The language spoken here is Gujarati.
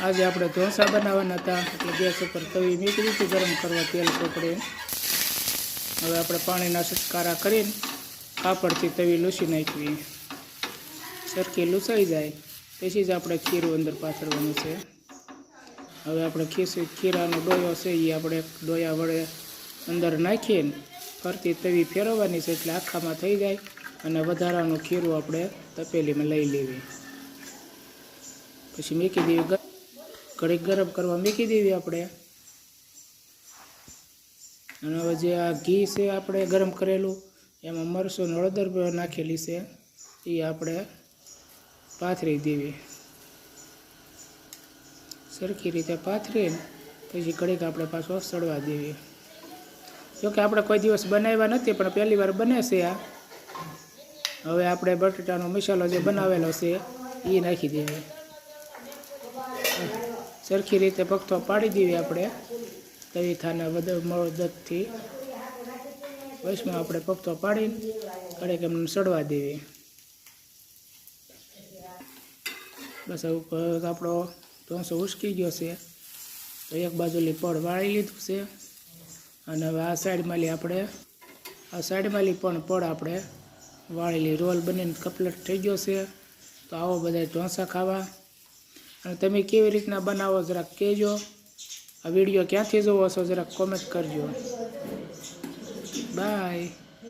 आज આપણે ઢોસા બનાવવાના હતા એટલે ગેસ ઉપર તવી મૂકી દીધી ગરમ કરવા તેલ ચોપડીને। હવે આપણે પાણીના છટકારા કરીને કાપડથી તવી લૂછી નાખવી, સરખી લૂછાઈ જાય પછી જ આપણે ખીરું અંદર પાથરવાનું છે। હવે આપણે ખીરાનો ડોયો છે એ આપણે ડોયા વડે અંદર નાખીને ફરતી તવી ફેરવવાની છે એટલે આખામાં થઈ જાય અને વધારાનું ખીરું આપણે તપેલીમાં લઈ લેવી, પછી મૂકી દેવી ઘડીક ગરમ કરવા મૂકી દેવી આપણે। અને હવે જે આ ઘી છે આપણે ગરમ કરેલું એમાં મરચું અને હળદર નાખેલી છે એ આપણે પાથરી દેવી, સરખી રીતે પાથરીને પછી ઘડીક આપણે પાછો સળવા દેવી। જોકે આપણે કોઈ દિવસ બનાવ્યા નથી પણ પહેલી વાર બને છે આ। હવે આપણે બટાટાનો મસાલો જે બનાવેલો છે એ નાખી દેવી, સરખી રીતે પગથો પાડી દેવી આપણે તવીથાના મદદથી। વચમાં આપણે પગથો પાડીને ઘડીક એમને સડવા દેવી। બસ હવે આપણો ઢોસો ઉસકી ગયો છે તો એક બાજુની પડ વાળી લીધું છે અને હવે આ સાઈડમાંલી પણ પડ આપણે વાળેલી રોલ બનીને કમ્પ્લીટ થઈ ગયો છે। તો આવો બધા ઢોસા ખાવા, અને તમે કેવી રીતના બનાવો જરાક કહેજો। આ વિડીયો ક્યાંથી જોવો છો જરાક કોમેન્ટ કરજો। બાય।